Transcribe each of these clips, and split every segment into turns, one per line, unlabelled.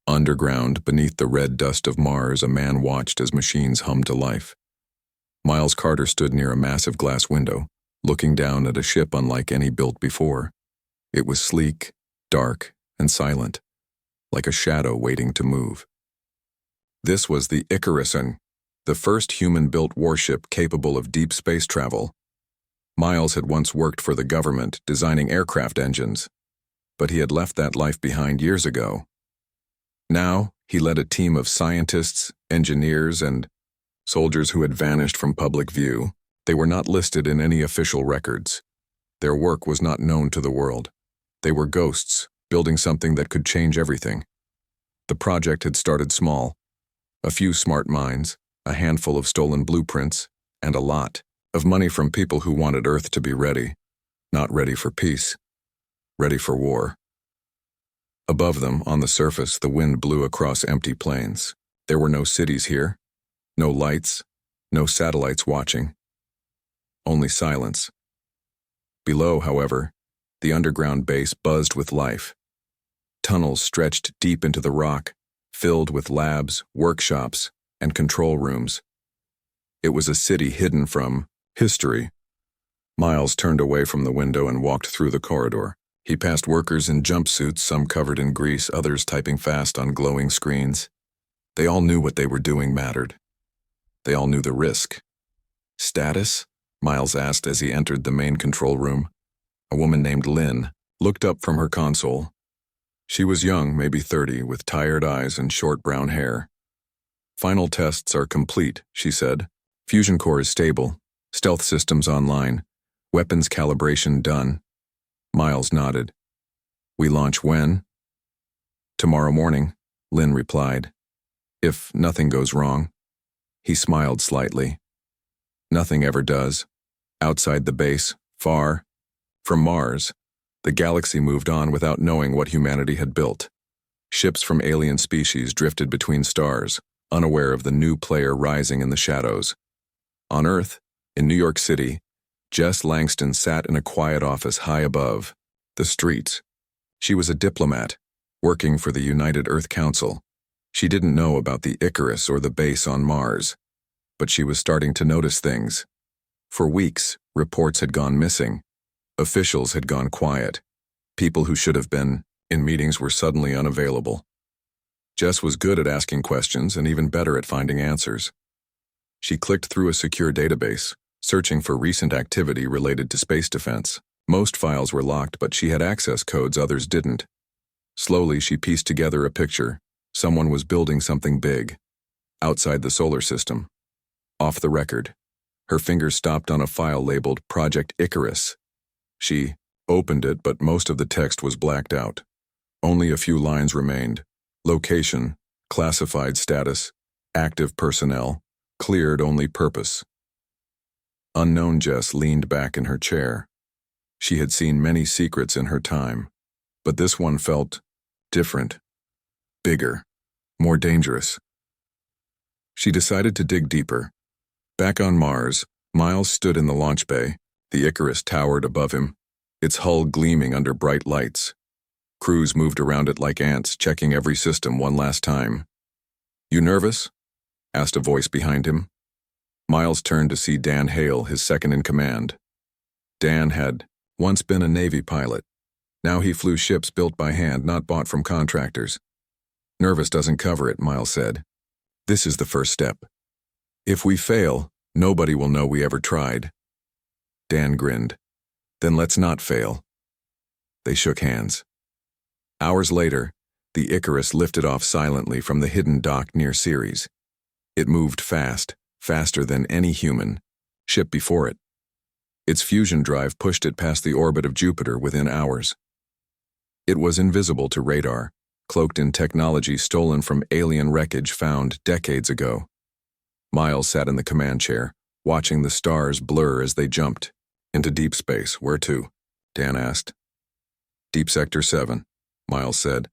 Underground, beneath the red dust of Mars, a man watched as machines hummed to life. Miles Carter stood near a massive glass window, looking down at a ship unlike any built before. It was sleek, dark, and silent, like a shadow waiting to move. This was the Icarus, the first human-built warship capable of deep space travel. Miles had once worked for the government, designing aircraft engines, but he had left that life behind years ago. Now, he led a team of scientists, engineers, and soldiers who had vanished from public view. They were not listed in any official records. Their work was not known to the world. They were ghosts, building something that could change everything. The project had started small. A few smart minds, a handful of stolen blueprints, and a lot of money from people who wanted Earth to be ready. Not ready for peace, ready for war. Above them, on the surface, the wind blew across empty plains. There were no cities here, no lights, no satellites watching. Only silence. Below, however, the underground base buzzed with life. Tunnels stretched deep into the rock, filled with labs, workshops, and control rooms. It was a city hidden from history. Miles turned away from the window and walked through the corridor. He passed workers in jumpsuits, some covered in grease, others typing fast on glowing screens. They all knew what they were doing mattered. They all knew the risk. Status? Miles asked as he entered the main control room. A woman named Lynn looked up from her console. She was young, maybe 30, with tired eyes and short brown hair. Final tests are complete, she said. Fusion core is stable. Stealth systems online. Weapons calibration done. Miles nodded. We launch when? Tomorrow morning, Lynn replied. If nothing goes wrong. He smiled slightly. Nothing ever does. Outside the base, far from Mars, the galaxy moved on without knowing what humanity had built. Ships from alien species drifted between stars, unaware of the new player rising in the shadows. On Earth, in New York City, Jess Langston sat in a quiet office high above the streets. She was a diplomat, working for the United Earth Council. She didn't know about the Icarus or the base on Mars, but she was starting to notice things. For weeks, reports had gone missing. Officials had gone quiet. People who should have been in meetings were suddenly unavailable. Jess was good at asking questions and even better at finding answers. She clicked through a secure database, searching for recent activity related to space defense. Most files were locked, but she had access codes others didn't. Slowly, she pieced together a picture. Someone was building something big, outside the solar system. Off the record. Her fingers stopped on a file labeled Project Icarus. She opened it, but most of the text was blacked out. Only a few lines remained. Location, classified status, active personnel, cleared only purpose. Unknown Jess leaned back in her chair. She had seen many secrets in her time, but this one felt different, bigger, more dangerous. She decided to dig deeper. Back on Mars, Miles stood in the launch bay. The Icarus towered above him, its hull gleaming under bright lights. Crews moved around it like ants, checking every system one last time. "You nervous?" asked a voice behind him. Miles turned to see Dan Hale, his second-in-command. Dan had once been a Navy pilot. Now he flew ships built by hand, not bought from contractors. "Nervous doesn't cover it," Miles said. "This is the first step. If we fail, nobody will know we ever tried." Dan grinned. "Then let's not fail." They shook hands. Hours later, the Icarus lifted off silently from the hidden dock near Ceres. It moved fast, faster than any human ship before it. Its fusion drive pushed it past the orbit of Jupiter within hours. It was invisible to radar, cloaked in technology stolen from alien wreckage found decades ago. Miles sat in the command chair, watching the stars blur as they jumped. "Into deep space. Where to?" Dan asked. "Deep Sector 7, Miles said.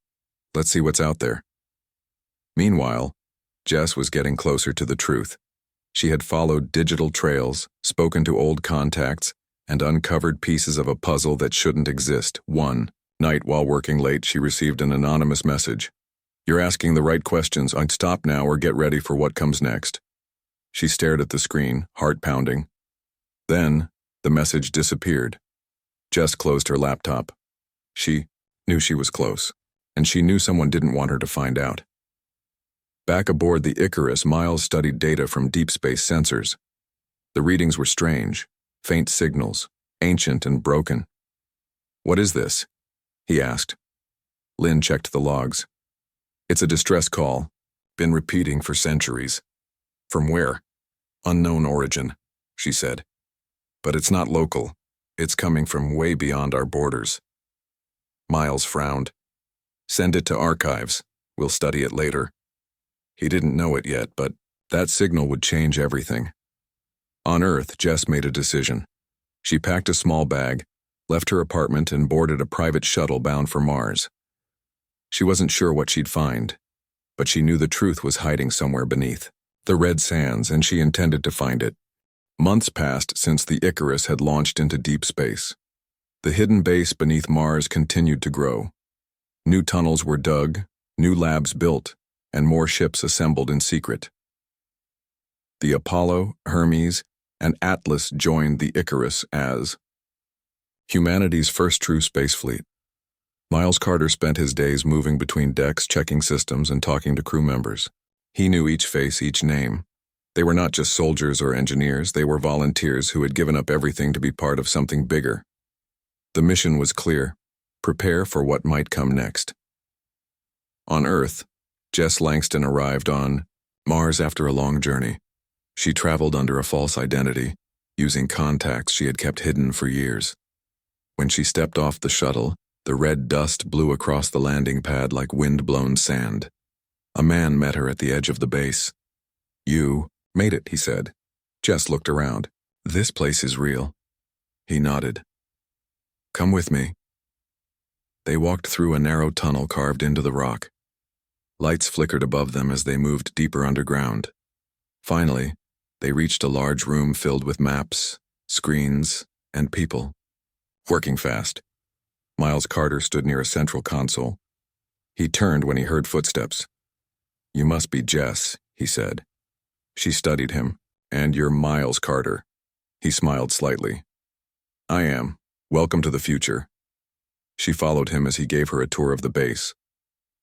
"Let's see what's out there." Meanwhile, Jess was getting closer to the truth. She had followed digital trails, spoken to old contacts, and uncovered pieces of a puzzle that shouldn't exist. One night while working late, she received an anonymous message. You're asking the right questions. I'd stop now or get ready for what comes next. She stared at the screen, heart pounding. Then, the message disappeared. Jess closed her laptop. She knew she was close, and she knew someone didn't want her to find out. Back aboard the Icarus, Miles studied data from deep space sensors. The readings were strange, faint signals, ancient and broken. "What is this?" he asked. Lynn checked the logs. "It's a distress call. Been repeating for centuries." "From where?" "Unknown origin," she said. "But it's not local. It's coming from way beyond our borders." Miles frowned. "Send it to archives. We'll study it later." He didn't know it yet, but that signal would change everything. On Earth, Jess made a decision. She packed a small bag, left her apartment, and boarded a private shuttle bound for Mars. She wasn't sure what she'd find, but she knew the truth was hiding somewhere beneath the red sands, and she intended to find it. Months passed since the Icarus had launched into deep space. The hidden base beneath Mars continued to grow. New tunnels were dug, new labs built, and more ships assembled in secret. The Apollo, Hermes, and Atlas joined the Icarus as humanity's first true space fleet. Miles Carter spent his days moving between decks, checking systems, and talking to crew members. He knew each face, each name. They were not just soldiers or engineers, they were volunteers who had given up everything to be part of something bigger. The mission was clear: prepare for what might come next. On Earth, Jess Langston arrived on Mars after a long journey. She traveled under a false identity, using contacts she had kept hidden for years. When she stepped off the shuttle, the red dust blew across the landing pad like wind-blown sand. A man met her at the edge of the base. "You made it," he said. Jess looked around. "This place is real." He nodded. "Come with me." They walked through a narrow tunnel carved into the rock. Lights flickered above them as they moved deeper underground. Finally, they reached a large room filled with maps, screens, and people. Working fast. Miles Carter stood near a central console. He turned when he heard footsteps. "You must be Jess," he said. She studied him. "And you're Miles Carter." He smiled slightly. "I am. Welcome to the future." She followed him as he gave her a tour of the base.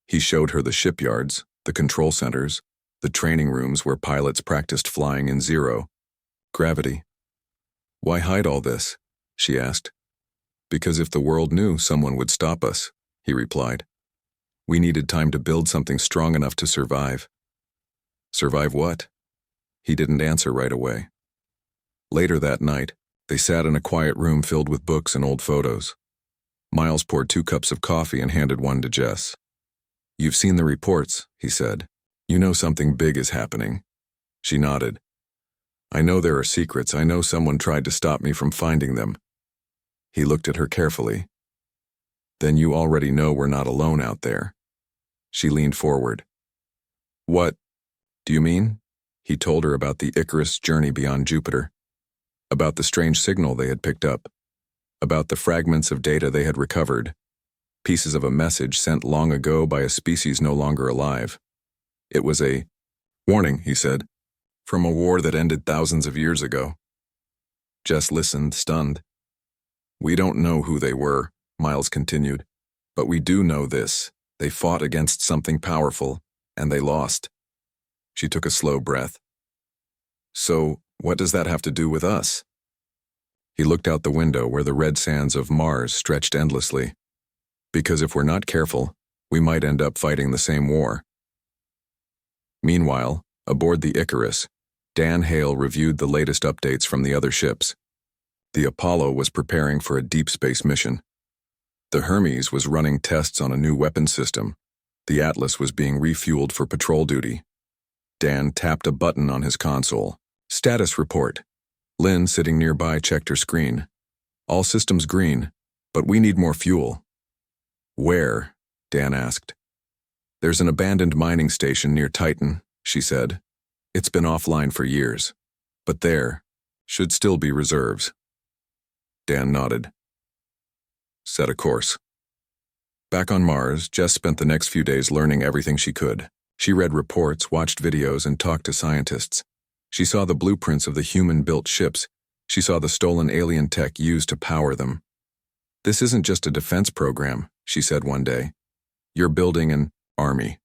He showed her the shipyards, the control centers, the training rooms where pilots practiced flying in zero gravity. "Why hide all this?" she asked. "Because if the world knew, someone would stop us," he replied. "We needed time to build something strong enough to survive." "Survive what?" He didn't answer right away. Later that night, they sat in a quiet room filled with books and old photos. Miles poured 2 cups of coffee and handed one to Jess. "You've seen the reports," he said. "You know something big is happening." She nodded. "I know there are secrets. I know someone tried to stop me from finding them." He looked at her carefully. "Then you already know we're not alone out there." She leaned forward. "What do you mean?" He told her about the Icarus journey beyond Jupiter, about the strange signal they had picked up, about the fragments of data they had recovered, pieces of a message sent long ago by a species no longer alive. It was a warning, he said, from a war that ended thousands of years ago. Jess listened, stunned. "We don't know who they were," Miles continued, "but we do know this. They fought against something powerful, and they lost." She took a slow breath. "So, what does that have to do with us?" He looked out the window where the red sands of Mars stretched endlessly. "Because if we're not careful, we might end up fighting the same war." Meanwhile, aboard the Icarus, Dan Hale reviewed the latest updates from the other ships. The Apollo was preparing for a deep space mission. The Hermes was running tests on a new weapon system. The Atlas was being refueled for patrol duty. Dan tapped a button on his console. "Status report." Lynn, sitting nearby, checked her screen. "All systems green, but we need more fuel." "Where?" Dan asked. "There's an abandoned mining station near Titan," she said. "It's been offline for years, but there should still be reserves." Dan nodded. "Set a course." Back on Mars, Jess spent the next few days learning everything she could. She read reports, watched videos, and talked to scientists. She saw the blueprints of the human-built ships. She saw the stolen alien tech used to power them. "This isn't just a defense program," she said one day. "You're building an army."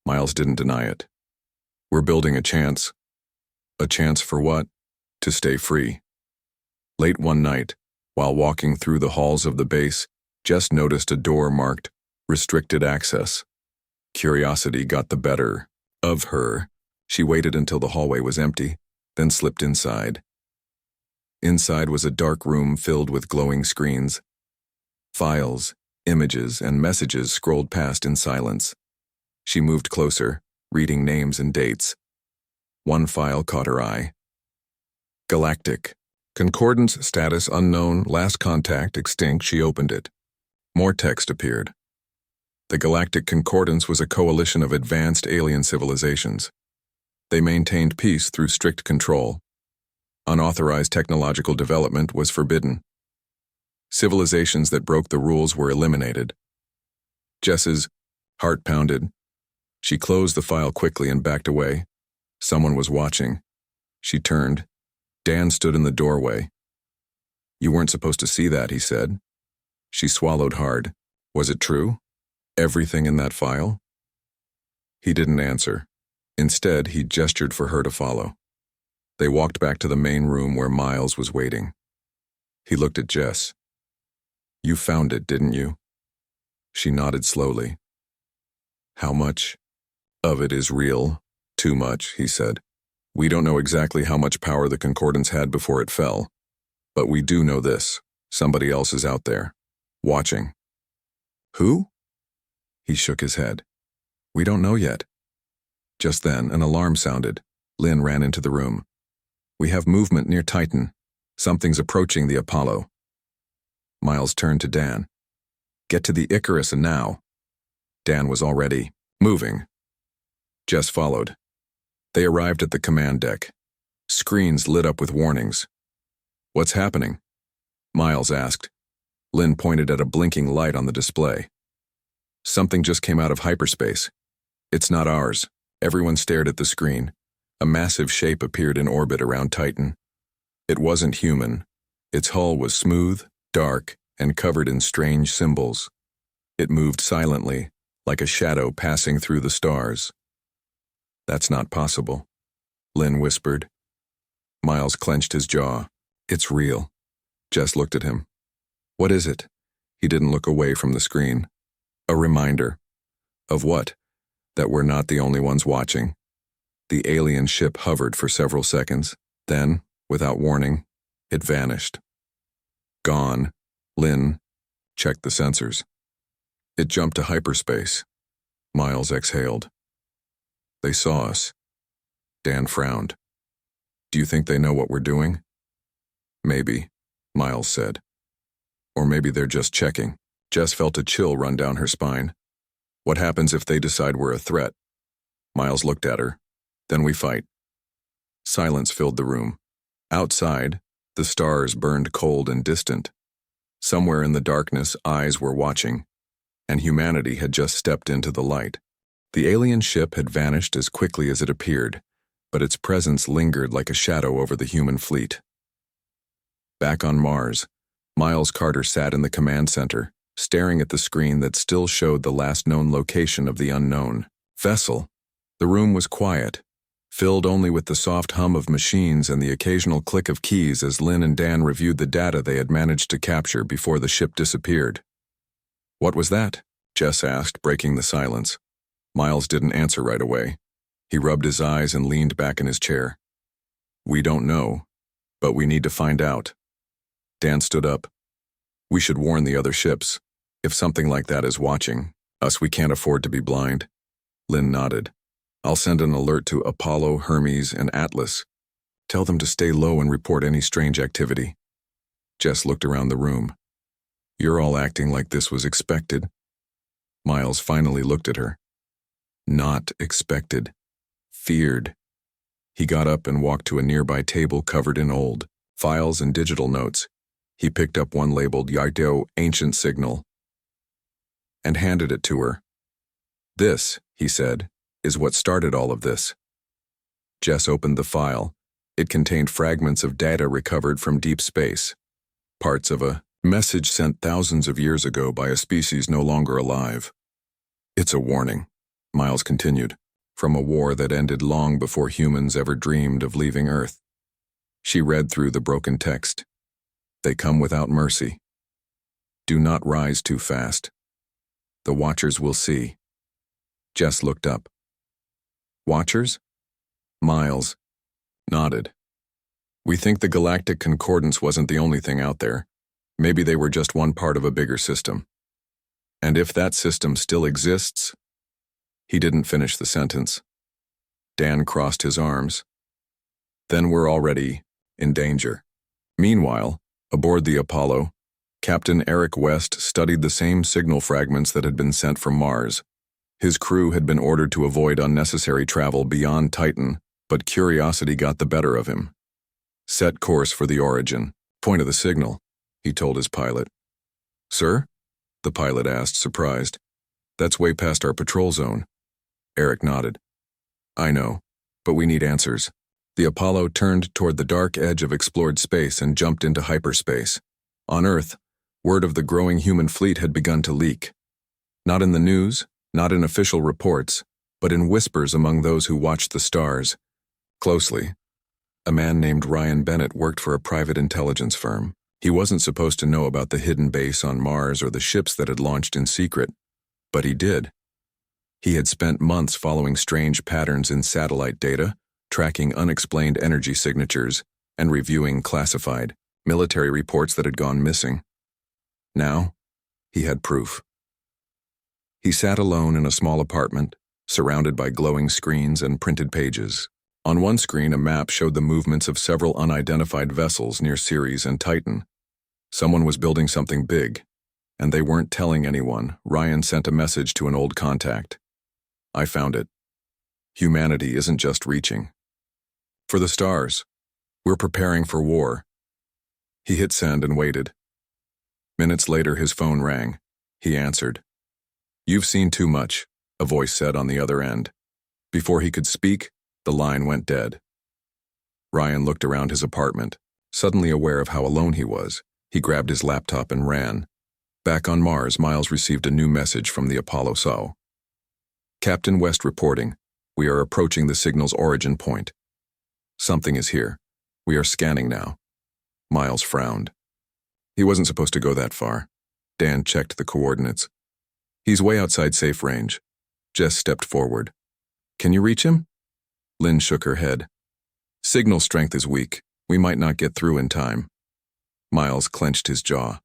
Miles didn't deny it. "We're building a chance." A chance for what? To stay free. Late one night, while walking through the halls of the base, Jess noticed a door marked "Restricted Access." Curiosity got the better of her. She waited until the hallway was empty, then slipped inside. Inside was a dark room filled with glowing screens. Files, images, and messages scrolled past in silence. She moved closer, reading names and dates. One file caught her eye. Galactic. Concordance status unknown, last contact extinct. She opened it. More text appeared. The Galactic Concordance was a coalition of advanced alien civilizations. They maintained peace through strict control. Unauthorized technological development was forbidden. Civilizations that broke the rules were eliminated. Jess's heart pounded. She closed the file quickly and backed away. Someone was watching. She turned. Dan stood in the doorway. "You weren't supposed to see that," he said. She swallowed hard. Was it true? Everything in that file? He didn't answer. Instead, he gestured for her to follow. They walked back to the main room where Miles was waiting. He looked at Jess. "You found it, didn't you?" She nodded slowly. "How much of it is real?" "Too much," he said. "We don't know exactly how much power the Concordance had before it fell. But we do know this. Somebody else is out there, watching." "Who?" He shook his head. "We don't know yet." Just then, an alarm sounded. Lynn ran into the room. "We have movement near Titan. Something's approaching the Apollo." Miles turned to Dan. "Get to the Icarus and now." Dan was already moving. Jess followed. They arrived at the command deck. Screens lit up with warnings. "What's happening?" Miles asked. Lynn pointed at a blinking light on the display. "Something just came out of hyperspace. It's not ours." Everyone stared at the screen. A massive shape appeared in orbit around Titan. It wasn't human. Its hull was smooth, dark, and covered in strange symbols. It moved silently, like a shadow passing through the stars. "That's not possible," Lynn whispered. Miles clenched his jaw. "It's real." Jess looked at him. "What is it?" He didn't look away from the screen. "A reminder." "Of what?" "That we're not the only ones watching." The alien ship hovered for several seconds. Then, without warning, it vanished. "Gone." Lynn checked the sensors. "It jumped to hyperspace." Miles exhaled. "They saw us." Dan frowned. "Do you think they know what we're doing?" "Maybe," Miles said. "Or maybe they're just checking." Jess felt a chill run down her spine. "What happens if they decide we're a threat?" Miles looked at her. "Then we fight." Silence filled the room. Outside, the stars burned cold and distant. Somewhere in the darkness, eyes were watching, and humanity had just stepped into the light. The alien ship had vanished as quickly as it appeared, but its presence lingered like a shadow over the human fleet. Back on Mars, Miles Carter sat in the command center, staring at the screen that still showed the last known location of the unknown vessel. The room was quiet, filled only with the soft hum of machines and the occasional click of keys as Lynn and Dan reviewed the data they had managed to capture before the ship disappeared. "What was that?" Jess asked, breaking the silence. Miles didn't answer right away. He rubbed his eyes and leaned back in his chair. "We don't know, but we need to find out." Dan stood up. "We should warn the other ships. If something like that is watching us, we can't afford to be blind." Lynn nodded. "I'll send an alert to Apollo, Hermes, and Atlas. Tell them to stay low and report any strange activity." Jess looked around the room. "You're all acting like this was expected." Miles finally looked at her. Not expected. Feared. He got up and walked to a nearby table covered in old files and digital notes. He picked up one labeled Yardo Ancient Signal. and handed it to her. "This," he said, "is what started all of this." Jess opened the file. It contained fragments of data recovered from deep space, parts of a message sent thousands of years ago by a species no longer alive. "It's a warning," Miles continued, "from a war that ended long before humans ever dreamed of leaving Earth." She read through the broken text. "They come without mercy. Do not rise too fast. The Watchers will see." Jess looked up. "Watchers?" Miles nodded. "We think the Galactic Concordance wasn't the only thing out there. Maybe they were just one part of a bigger system. And if that system still exists..." He didn't finish the sentence. Dan crossed his arms. "Then we're already in danger." Meanwhile, aboard the Apollo, Captain Eric West studied the same signal fragments that had been sent from Mars. His crew had been ordered to avoid unnecessary travel beyond Titan, but curiosity got the better of him. "Set course for the origin. Point of the signal," he told his pilot. "Sir?" the pilot asked, surprised. "That's way past our patrol zone." Eric nodded. "I know, but we need answers." The Apollo turned toward the dark edge of explored space and jumped into hyperspace. On Earth, word of the growing human fleet had begun to leak. Not in the news, not in official reports, but in whispers among those who watched the stars closely. A man named Ryan Bennett worked for a private intelligence firm. He wasn't supposed to know about the hidden base on Mars or the ships that had launched in secret, but he did. He had spent months following strange patterns in satellite data, tracking unexplained energy signatures, and reviewing classified military reports that had gone missing. Now, he had proof. He sat alone in a small apartment, surrounded by glowing screens and printed pages. On one screen, a map showed the movements of several unidentified vessels near Ceres and Titan. Someone was building something big, and they weren't telling anyone. Ryan sent a message to an old contact. "I found it. Humanity isn't just reaching for the stars. We're preparing for war." He hit send and waited. Minutes later, his phone rang. He answered. "You've seen too much," a voice said on the other end. Before he could speak, the line went dead. Ryan looked around his apartment, suddenly aware of how alone he was. He grabbed his laptop and ran. Back on Mars, Miles received a new message from the Apollo SO. "Captain West reporting. We are approaching the signal's origin point. Something is here. We are scanning now." Miles frowned. He wasn't supposed to go that far. Dan checked the coordinates. "He's way outside safe range." Jess stepped forward. "Can you reach him?" Lynn shook her head. "Signal strength is weak. We might not get through in time." Miles clenched his jaw.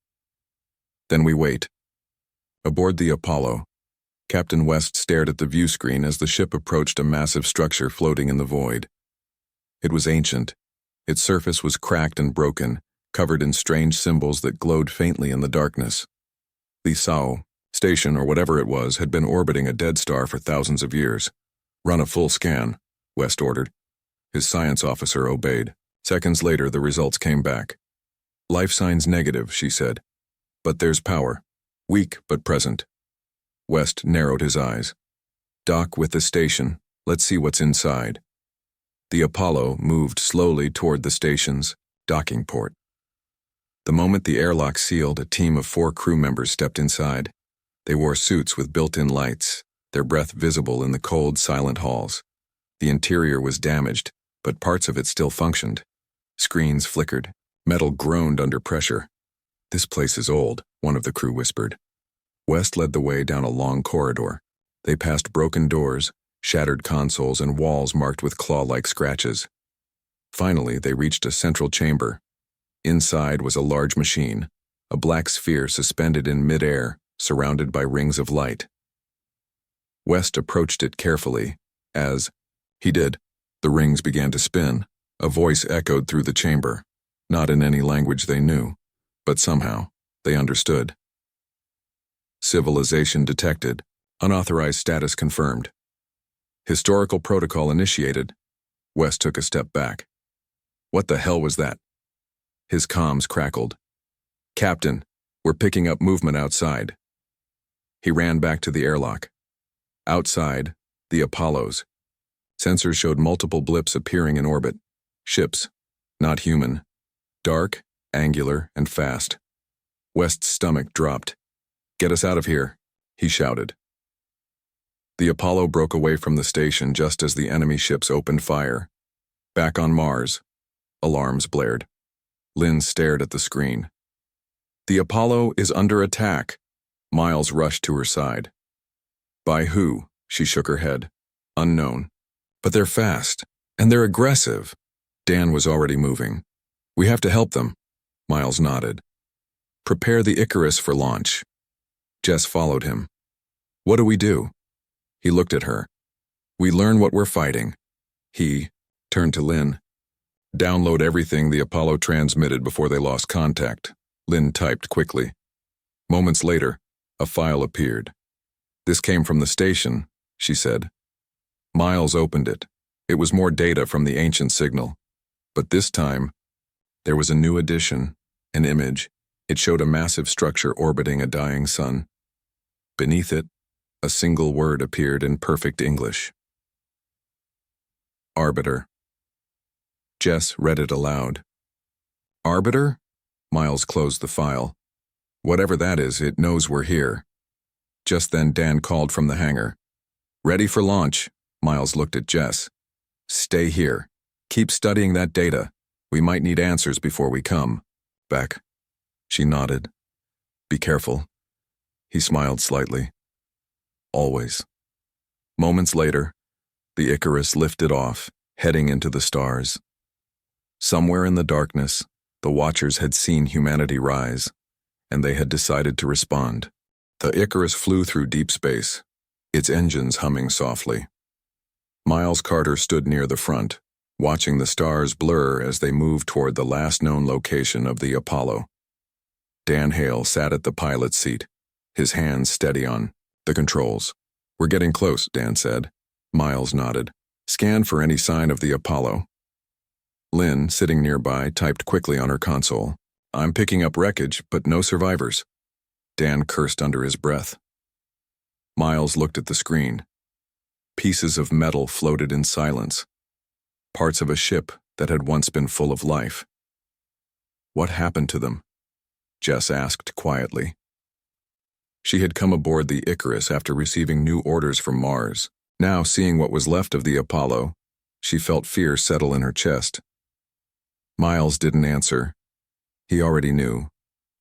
"Then we wait." Aboard the Apollo, Captain West stared at the view screen as the ship approached a massive structure floating in the void. It was ancient. Its surface was cracked and broken, covered in strange symbols that glowed faintly in the darkness. The SO station, or whatever it was, had been orbiting a dead star for thousands of years. "Run a full scan," West ordered. His science officer obeyed. Seconds later, the results came back. "Life signs negative," she said. "But there's power. Weak, but present." West narrowed his eyes. "Dock with the station. Let's see what's inside." The Apollo moved slowly toward the station's docking port. The moment the airlock sealed, a team of 4 crew members stepped inside. They wore suits with built-in lights, their breath visible in the cold, silent halls. The interior was damaged, but parts of it still functioned. Screens flickered. Metal groaned under pressure. "This place is old," one of the crew whispered. West led the way down a long corridor. They passed broken doors, shattered consoles, and walls marked with claw-like scratches. Finally, they reached a central chamber. Inside was a large machine, a black sphere suspended in mid-air, surrounded by rings of light. West approached it carefully. As he did, the rings began to spin. A voice echoed through the chamber, not in any language they knew, but somehow they understood. "Civilization detected. Unauthorized status confirmed. Historical protocol initiated." West took a step back. "What the hell was that?" His comms crackled. "Captain, we're picking up movement outside." He ran back to the airlock. Outside, the Apollos. Sensors showed multiple blips appearing in orbit. Ships, not human. Dark, angular, and fast. West's stomach dropped. "Get us out of here," he shouted. The Apollo broke away from the station just as the enemy ships opened fire. Back on Mars, alarms blared. Lynn stared at the screen. "The Apollo is under attack." Miles rushed to her side. "By who?" She shook her head. "Unknown. But they're fast, and they're aggressive." Dan was already moving. "We have to help them." Miles nodded. "Prepare the Icarus for launch." Jess followed him. "What do we do?" He looked at her. "We learn what we're fighting." He turned to Lynn. "Download everything the Apollo transmitted before they lost contact." Lynn typed quickly. Moments later, a file appeared. "This came from the station," she said. Miles opened it. It was more data from the ancient signal. But this time, there was a new addition, an image. It showed a massive structure orbiting a dying sun. Beneath it, a single word appeared in perfect English. Arbiter. Jess read it aloud. "Arbiter?" Miles closed the file. "Whatever that is, it knows we're here." Just then Dan called from the hangar. "Ready for launch." Miles looked at Jess. "Stay here. Keep studying that data. We might need answers before we come." "Back." She nodded. "Be careful." He smiled slightly. "Always." Moments later, the Icarus lifted off, heading into the stars. Somewhere in the darkness, the Watchers had seen humanity rise, and they had decided to respond. The Icarus flew through deep space, its engines humming softly. Miles Carter stood near the front, watching the stars blur as they moved toward the last known location of the Apollo. Dan Hale sat at the pilot's seat, his hands steady on the controls. "We're getting close," Dan said. Miles nodded. "Scan for any sign of the Apollo." Lynn, sitting nearby, typed quickly on her console. "I'm picking up wreckage, but no survivors." Dan cursed under his breath. Miles looked at the screen. Pieces of metal floated in silence. Parts of a ship that had once been full of life. "What happened to them?" Jess asked quietly. She had come aboard the Icarus after receiving new orders from Mars. Now, seeing what was left of the Apollo, she felt fear settle in her chest. Miles didn't answer. He already knew.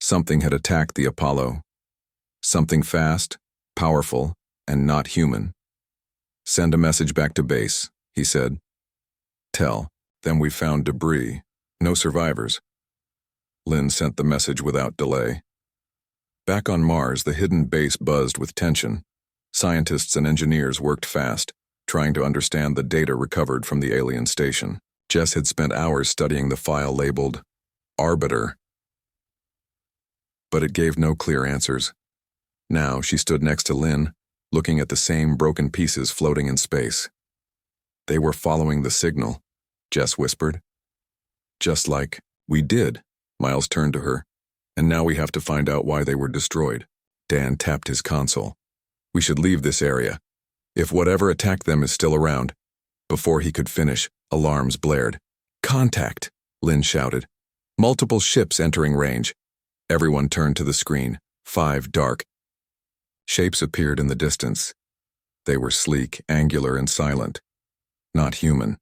Something had attacked the Apollo. Something fast, powerful, and not human. "Send a message back to base," he said. "Tell them we found debris. No survivors." Lynn sent the message without delay. Back on Mars, the hidden base buzzed with tension. Scientists and engineers worked fast, trying to understand the data recovered from the alien station. Jess had spent hours studying the file labeled Arbiter, but it gave no clear answers. Now she stood next to Lynn, looking at the same broken pieces floating in space. "They were following the signal," Jess whispered. "Just like we did." Miles turned to her. "And now we have to find out why they were destroyed." Dan tapped his console. "We should leave this area. If whatever attacked them is still around." Before he could finish, alarms blared. "Contact!" Lynn shouted. "Multiple ships entering range." Everyone turned to the screen. 5 dark shapes appeared in the distance. They were sleek, angular, and silent. Not human.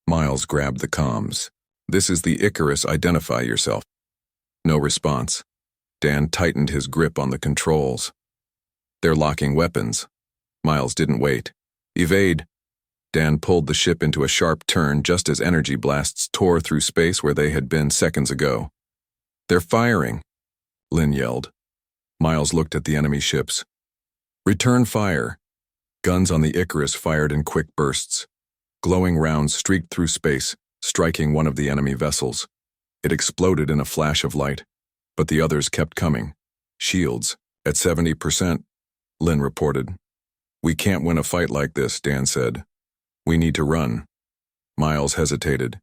Miles grabbed the comms. "This is the Icarus, identify yourself." No response. Dan tightened his grip on the controls. "They're locking weapons." Miles didn't wait. "Evade." Dan pulled the ship into a sharp turn just as energy blasts tore through space where they had been seconds ago. "They're firing," Lynn yelled. Miles looked at the enemy ships. "Return fire." Guns on the Icarus fired in quick bursts. Glowing rounds streaked through space, striking one of the enemy vessels. It exploded in a flash of light, but the others kept coming. "Shields at 70%, Lynn reported. "We can't win a fight like this," Dan said. "We need to run." Miles hesitated.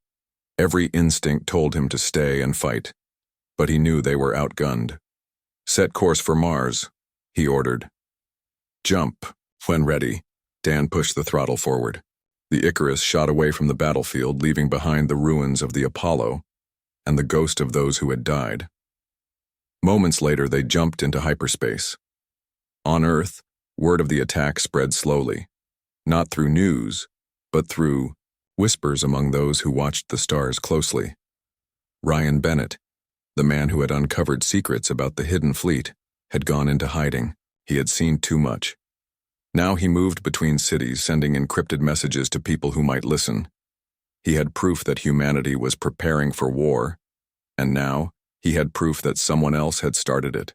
Every instinct told him to stay and fight, but he knew they were outgunned. "Set course for Mars," he ordered. Jump. When ready, Dan pushed the throttle forward. The Icarus shot away from the battlefield, leaving behind the ruins of the Apollo and the ghost of those who had died. Moments later, they jumped into hyperspace. On Earth, word of the attack spread slowly, not through news, but through whispers among those who watched the stars closely. Ryan Bennett, the man who had uncovered secrets about the hidden fleet, had gone into hiding. He had seen too much. Now he moved between cities, sending encrypted messages to people who might listen. He had proof that humanity was preparing for war, and now he had proof that someone else had started it.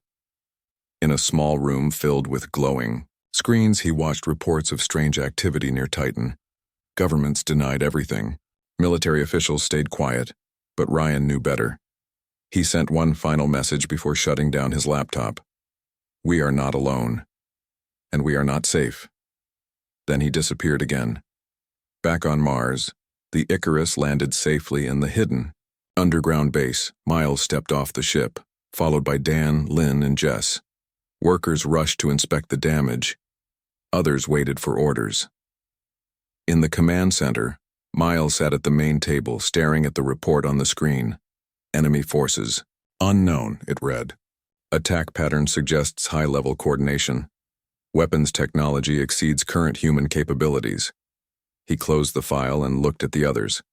In a small room filled with glowing screens, he watched reports of strange activity near Titan. Governments denied everything. Military officials stayed quiet, but Ryan knew better. He sent one final message before shutting down his laptop. "We are not alone. And we are not safe." Then he disappeared again. Back on Mars, the Icarus landed safely in the hidden underground base. Miles stepped off the ship, followed by Dan, Lynn, and Jess. Workers rushed to inspect the damage. Others waited for orders. In the command center, Miles sat at the main table, staring at the report on the screen. Enemy forces. Unknown, it read. Attack pattern suggests high-level coordination. Weapons technology exceeds current human capabilities. He closed the file and looked at the others.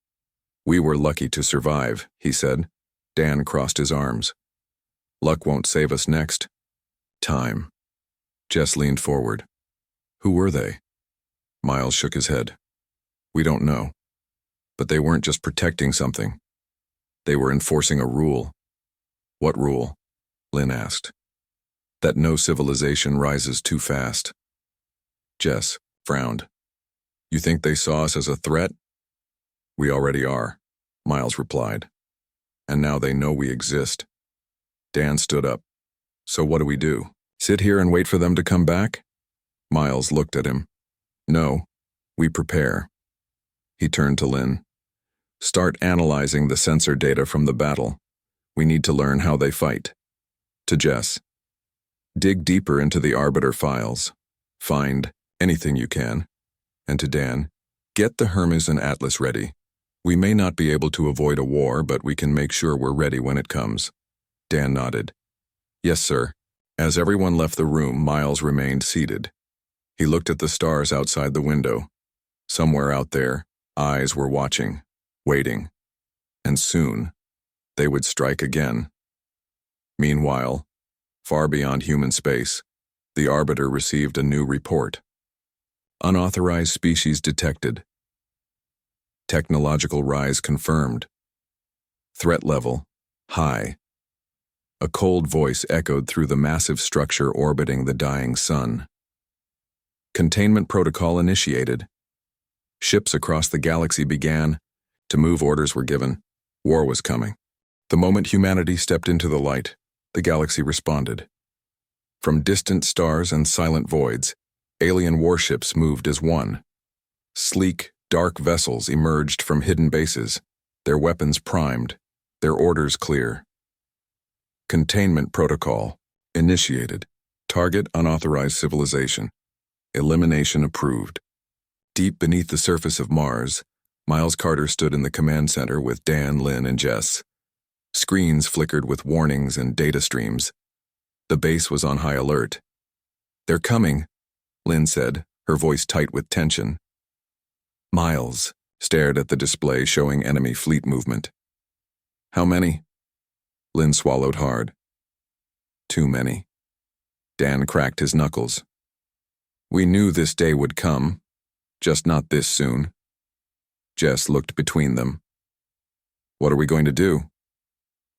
"We were lucky to survive," he said. Dan crossed his arms. "Luck won't save us next time." Jess leaned forward. "Who were they?" Miles shook his head. "We don't know. But they weren't just protecting something. They were enforcing a rule." "What rule?" Lynn asked. "That no civilization rises too fast." Jess frowned. "You think they saw us as a threat?" "We already are," Miles replied. "And now they know we exist." Dan stood up. "So what do we do? Sit here and wait for them to come back?" Miles looked at him. "No, we prepare." He turned to Lynn. "Start analyzing the sensor data from the battle. We need to learn how they fight." To Jess, "Dig deeper into the Arbiter files. Find anything you can." And to Dan, "Get the Hermes and Atlas ready. We may not be able to avoid a war, but we can make sure we're ready when it comes." Dan nodded. "Yes, sir." As everyone left the room, Miles remained seated. He looked at the stars outside the window. Somewhere out there, eyes were watching, waiting. And soon, they would strike again. Meanwhile, far beyond human space, the Arbiter received a new report. Unauthorized species detected. Technological rise confirmed. Threat level, high. A cold voice echoed through the massive structure orbiting the dying sun. Containment protocol initiated. Ships across the galaxy began to move. Orders were given. War was coming. The moment humanity stepped into the light, the galaxy responded. From distant stars and silent voids, alien warships moved as one. Sleek, dark vessels emerged from hidden bases, their weapons primed, their orders clear. Containment protocol initiated. Target unauthorized civilization. Elimination approved. Deep beneath the surface of Mars, Miles Carter stood in the command center with Dan, Lynn, and Jess. Screens flickered with warnings and data streams. The base was on high alert. "They're coming," Lynn said, her voice tight with tension. Miles stared at the display showing enemy fleet movement. "How many?" Lynn swallowed hard. "Too many." Dan cracked his knuckles. "We knew this day would come, just not this soon." Jess looked between them. "What are we going to do?"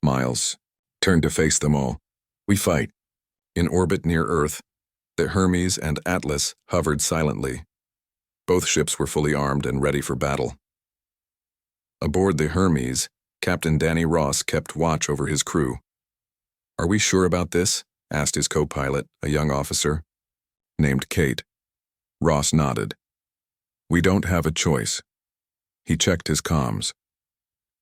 Miles turned to face them all. "We fight." In orbit near Earth, the Hermes and Atlas hovered silently. Both ships were fully armed and ready for battle. Aboard the Hermes, Captain Danny Ross kept watch over his crew. "Are we sure about this?" asked his co-pilot, a young officer named Kate. Ross nodded. "We don't have a choice." He checked his comms.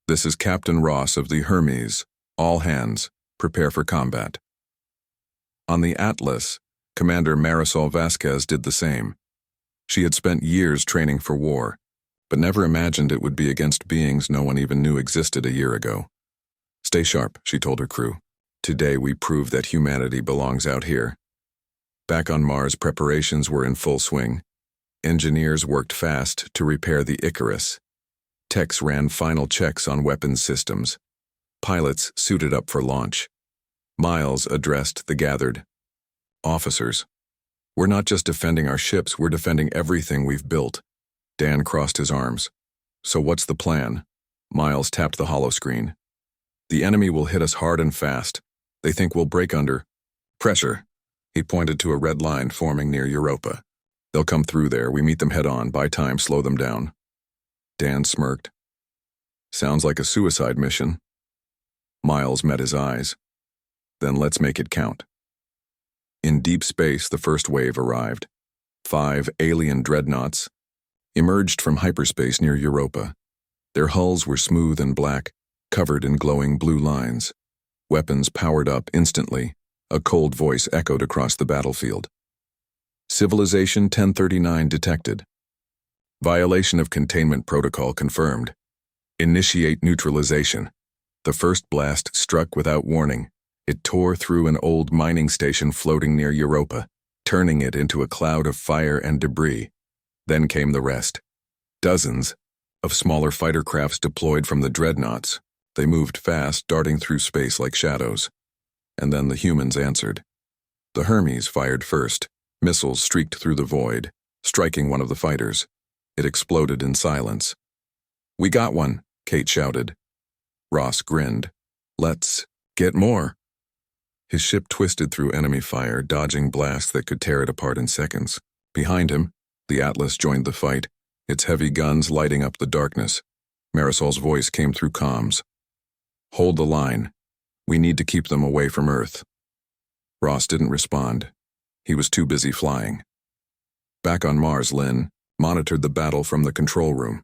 "This is Captain Ross of the Hermes. All hands, prepare for combat." On the Atlas, Commander Marisol Vasquez did the same. She had spent years training for war, but never imagined it would be against beings no one even knew existed a year ago. "Stay sharp," she told her crew. "Today we prove that humanity belongs out here." Back on Mars, preparations were in full swing. Engineers worked fast to repair the Icarus. Techs ran final checks on weapons systems. Pilots suited up for launch. Miles addressed the gathered. "Officers, we're not just defending our ships, we're defending everything we've built." Dan crossed his arms. "So what's the plan?" Miles tapped the holoscreen. "The enemy will hit us hard and fast. They think we'll break under pressure." He pointed to a red line forming near Europa. "They'll come through there. We meet them head on, buy time, slow them down." Dan smirked. "Sounds like a suicide mission." Miles met his eyes. "Then let's make it count." In deep space, the first wave arrived. 5 alien dreadnoughts emerged from hyperspace near Europa. Their hulls were smooth and black, covered in glowing blue lines. Weapons powered up instantly. A cold voice echoed across the battlefield. "Civilization 1039 detected. Violation of containment protocol confirmed. Initiate neutralization." The first blast struck without warning. It tore through an old mining station floating near Europa, turning it into a cloud of fire and debris. Then came the rest. Dozens of smaller fighter crafts deployed from the dreadnoughts. They moved fast, darting through space like shadows. And then the humans answered. The Hermes fired first. Missiles streaked through the void, striking one of the fighters. It exploded in silence. "We got one," Kate shouted. Ross grinned. "Let's get more." His ship twisted through enemy fire, dodging blasts that could tear it apart in seconds. Behind him, the Atlas joined the fight, its heavy guns lighting up the darkness. Marisol's voice came through comms. "Hold the line. We need to keep them away from Earth." Ross didn't respond. He was too busy flying. Back on Mars, Lynn monitored the battle from the control room.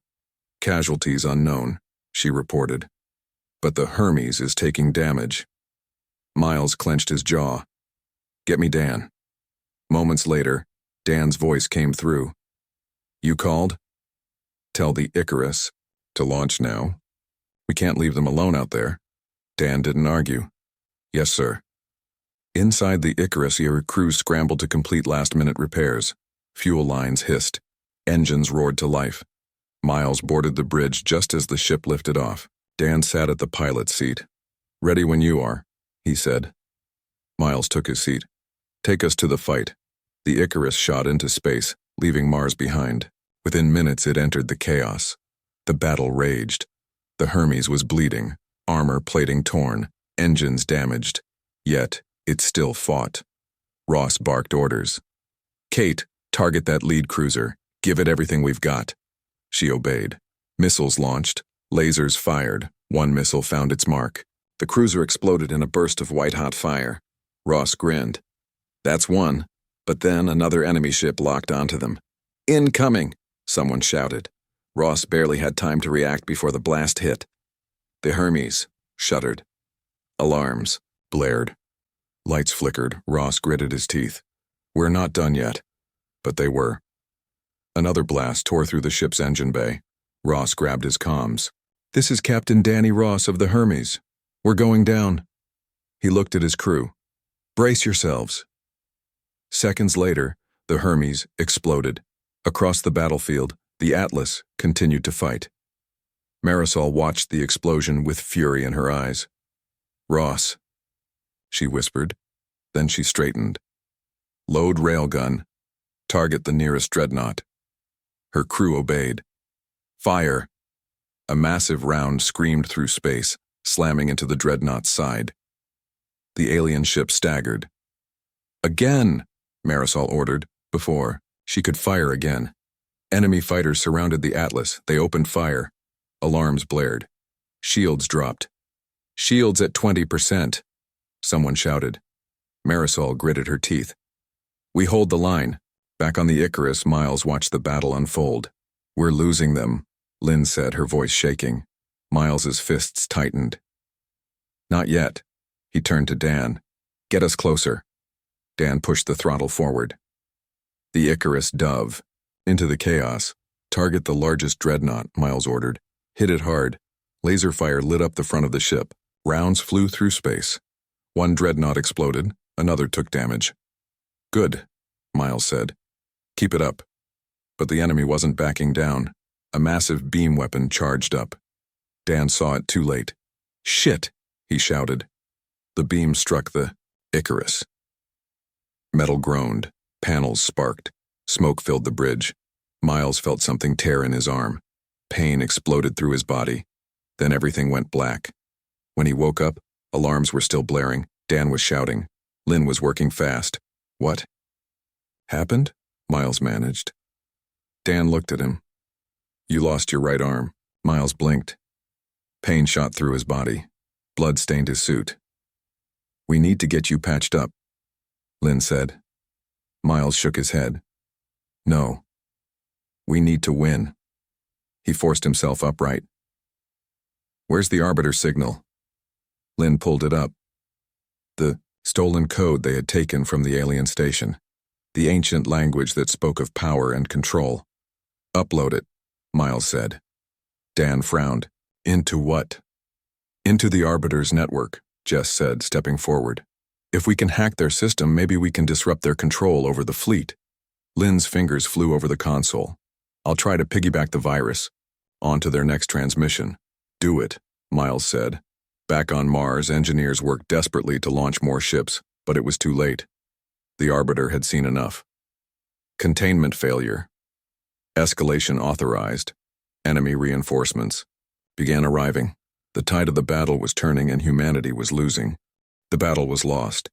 "Casualties unknown," she reported. "But the Hermes is taking damage." Miles clenched his jaw. "Get me Dan." Moments later, Dan's voice came through. "You called?" "Tell the Icarus to launch now. We can't leave them alone out there." Dan didn't argue. "Yes, sir." Inside the Icarus, your crew scrambled to complete last-minute repairs. Fuel lines hissed. Engines roared to life. Miles boarded the bridge just as the ship lifted off. Dan sat at the pilot's seat. "Ready when you are," he said. Miles took his seat. "Take us to the fight." The Icarus shot into space, leaving Mars behind. Within minutes, it entered the chaos. The battle raged. The Hermes was bleeding, armor plating torn, engines damaged. Yet, it still fought. Ross barked orders. "Kate, target that lead cruiser. Give it everything we've got." She obeyed. Missiles launched. Lasers fired. One missile found its mark. The cruiser exploded in a burst of white-hot fire. Ross grinned. "That's one." But then another enemy ship locked onto them. "Incoming!" someone shouted. Ross barely had time to react before the blast hit. The Hermes shuddered. Alarms blared. Lights flickered. Ross gritted his teeth. "We're not done yet." But they were. Another blast tore through the ship's engine bay. Ross grabbed his comms. "This is Captain Danny Ross of the Hermes. We're going down." He looked at his crew. "Brace yourselves." Seconds later, the Hermes exploded. Across the battlefield, the Atlas continued to fight. Marisol watched the explosion with fury in her eyes. "Ross," she whispered. Then she straightened. "Load railgun. Target the nearest dreadnought." Her crew obeyed. "Fire!" A massive round screamed through space, slamming into the dreadnought's side. The alien ship staggered. "Again!" Marisol ordered, before she could fire again. Enemy fighters surrounded the Atlas. They opened fire. Alarms blared. Shields dropped. "Shields at 20%. Someone shouted. Marisol gritted her teeth. "We hold the line." Back on the Icarus, Miles watched the battle unfold. "We're losing them," Lynn said, her voice shaking. Miles's fists tightened. "Not yet." He turned to Dan. "Get us closer." Dan pushed the throttle forward. The Icarus dove. Into the chaos. Target the largest dreadnought, Miles ordered. Hit it hard. Laser fire lit up the front of the ship. Rounds flew through space. One dreadnought exploded. Another took damage. Good, Miles said. Keep it up. But the enemy wasn't backing down. A massive beam weapon charged up. Dan saw it too late. Shit, he shouted. The beam struck the Icarus. Metal groaned. Panels sparked. Smoke filled the bridge. Miles felt something tear in his arm. Pain exploded through his body. Then everything went black. When he woke up, alarms were still blaring. Dan was shouting. Lynn was working fast. What happened? Miles managed. Dan looked at him. You lost your right arm. Miles blinked. Pain shot through his body. Blood stained his suit. We need to get you patched up, Lynn said. Miles shook his head. No. We need to win. He forced himself upright. Where's the arbiter signal? Lynn pulled it up. The stolen code they had taken from the alien station. The ancient language that spoke of power and control. Upload it, Miles said. Dan frowned. Into what? Into the Arbiter's network, Jess said, stepping forward. If we can hack their system, maybe we can disrupt their control over the fleet. Lynn's fingers flew over the console. I'll try to piggyback the virus. On to their next transmission. Do it, Miles said. Back on Mars, engineers worked desperately to launch more ships, but it was too late. The Arbiter had seen enough. Containment failure. Escalation authorized. Enemy reinforcements began arriving. The tide of the battle was turning and humanity was losing. The battle was lost.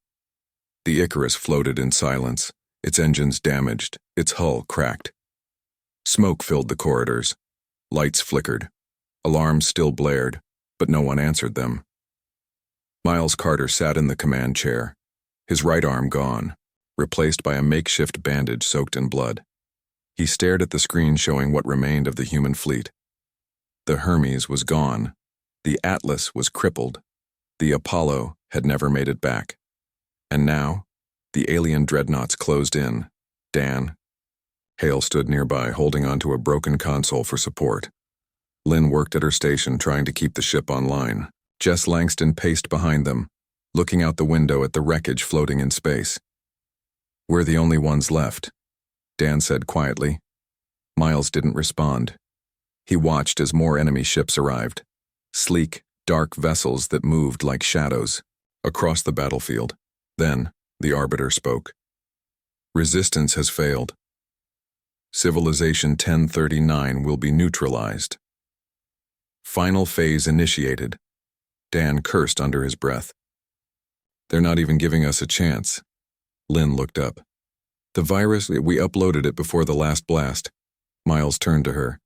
The Icarus floated in silence, its engines damaged, its hull cracked. Smoke filled the corridors. Lights flickered. Alarms still blared, but no one answered them. Miles Carter sat in the command chair, his right arm gone, replaced by a makeshift bandage soaked in blood. He stared at the screen showing what remained of the human fleet. The Hermes was gone. The Atlas was crippled. The Apollo had never made it back. And now, the alien dreadnoughts closed in. Dan. Hale stood nearby, holding onto a broken console for support. Lynn worked at her station, trying to keep the ship online. Jess Langston paced behind them, looking out the window at the wreckage floating in space. We're the only ones left, Dan said quietly. Miles didn't respond. He watched as more enemy ships arrived. Sleek, dark vessels that moved like shadows across the battlefield. Then, the Arbiter spoke. Resistance has failed. Civilization 1039 will be neutralized. Final phase initiated. Dan cursed under his breath. They're not even giving us a chance. Lynn looked up. The virus, we uploaded it before the last blast. Miles turned to her.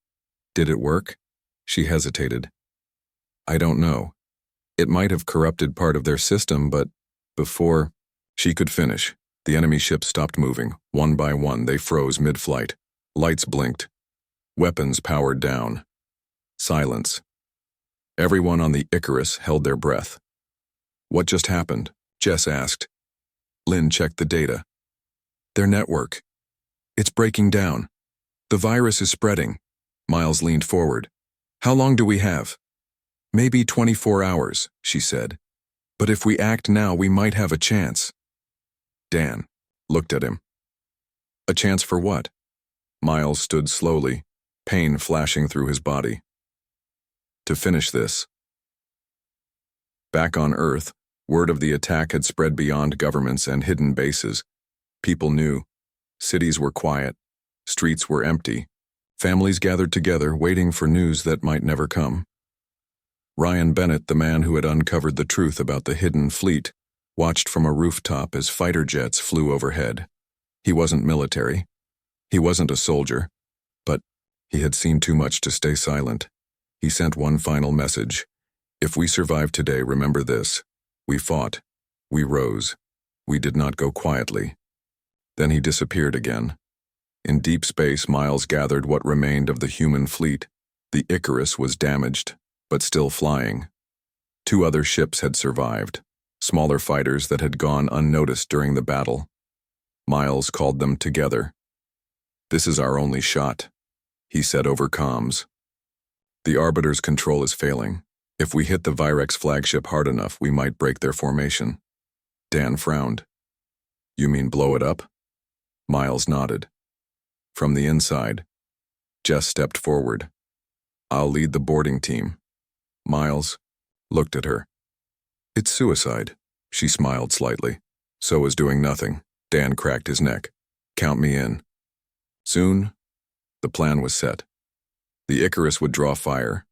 Did it work? She hesitated. I don't know. It might have corrupted part of their system, but before she could finish, the enemy ships stopped moving. One by one, they froze mid-flight. Lights blinked. Weapons powered down. Silence. Everyone on the Icarus held their breath. What just happened? Jess asked. Lynn checked the data. Their network. It's breaking down. The virus is spreading. Miles leaned forward. How long do we have? Maybe 24 hours, she said. But if we act now, we might have a chance. Dan looked at him. A chance for what? Miles stood slowly, pain flashing through his body. To finish this. Back on Earth, word of the attack had spread beyond governments and hidden bases. People knew. Cities were quiet. Streets were empty. Families gathered together, waiting for news that might never come. Ryan Bennett, the man who had uncovered the truth about the hidden fleet, watched from a rooftop as fighter jets flew overhead. He wasn't military. He wasn't a soldier. But he had seen too much to stay silent. He sent one final message. If we survive today, remember this. We fought. We rose. We did not go quietly. Then he disappeared again. In deep space, Miles gathered what remained of the human fleet. The Icarus was damaged, but still flying. 2 other ships had survived, smaller fighters that had gone unnoticed during the battle. Miles called them together. "This is our only shot," he said over comms. "The Arbiter's control is failing. If we hit the Virex flagship hard enough, we might break their formation." Dan frowned. "You mean blow it up?" Miles nodded. From the inside, Jess stepped forward. "I'll lead the boarding team." Miles looked at her. "It's suicide." She smiled slightly. "So is doing nothing." Dan cracked his neck. "Count me in." Soon, the plan was set. The Icarus would draw fire.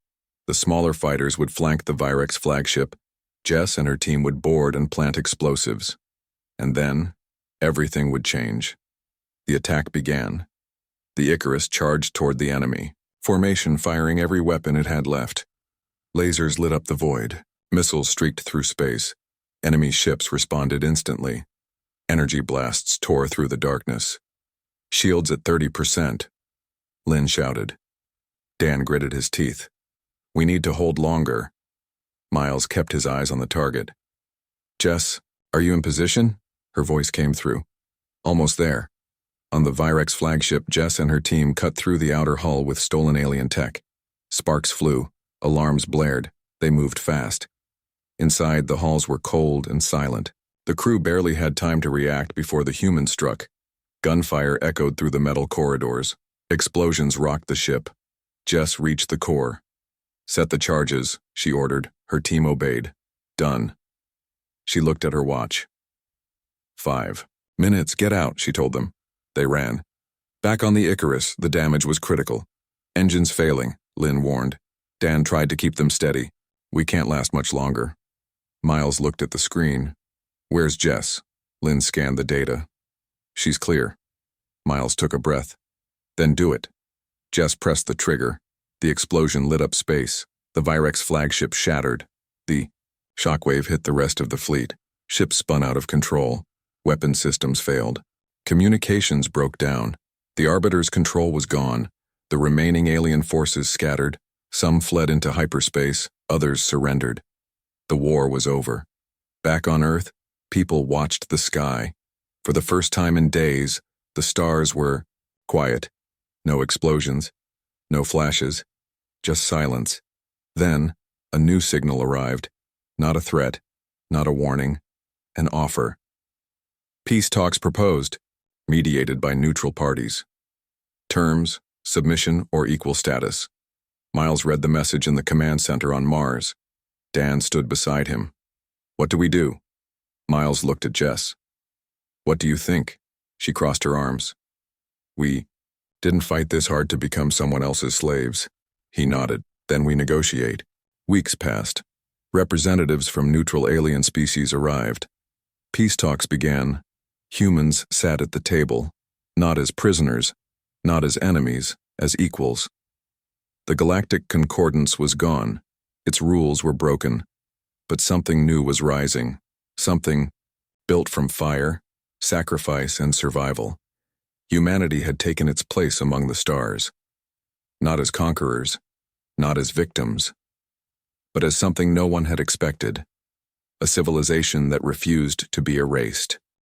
The smaller fighters would flank the Virex flagship. Jess and her team would board and plant explosives. And then, everything would change. The attack began. The Icarus charged toward the enemy, formation firing every weapon it had left. Lasers lit up the void. Missiles streaked through space. Enemy ships responded instantly. Energy blasts tore through the darkness. "Shields at 30%. Lynn shouted. Dan gritted his teeth. "We need to hold longer." Miles kept his eyes on the target. "Jess, are you in position?" Her voice came through. "Almost there." On the Virex flagship, Jess and her team cut through the outer hull with stolen alien tech. Sparks flew. Alarms blared. They moved fast. Inside, the halls were cold and silent. The crew barely had time to react before the humans struck. Gunfire echoed through the metal corridors. Explosions rocked the ship. Jess reached the core. "Set the charges," she ordered. Her team obeyed. "Done." She looked at her watch. 5 minutes, get out, she told them. They ran. Back on the Icarus, the damage was critical. "Engines failing," Lynn warned. Dan tried to keep them steady. "We can't last much longer." Miles looked at the screen. "Where's Jess?" Lynn scanned the data. "She's clear." Miles took a breath. "Then do it." Jess pressed the trigger. The explosion lit up space. The Virex flagship shattered. The shockwave hit the rest of the fleet. Ships spun out of control. Weapon systems failed. Communications broke down. The Arbiter's control was gone. The remaining alien forces scattered. Some fled into hyperspace, others surrendered. The war was over. Back on Earth, people watched the sky. For the first time in days, the stars were quiet. No explosions, no flashes, just silence. Then, a new signal arrived. Not a threat, not a warning, an offer. Peace talks proposed, mediated by neutral parties. Terms, submission, or equal status. Miles read the message in the command center on Mars. Dan stood beside him. "What do we do?" Miles looked at Jess. "What do you think?" She crossed her arms. "We didn't fight this hard to become someone else's slaves." He nodded. "Then we negotiate." Weeks passed. Representatives from neutral alien species arrived. Peace talks began. Humans sat at the table, not as prisoners, not as enemies, as equals. The Galactic Concordance was gone. Its rules were broken. But something new was rising. Something built from fire, sacrifice, and survival. Humanity had taken its place among the stars. Not as conquerors, not as victims, but as something no one had expected. A civilization that refused to be erased.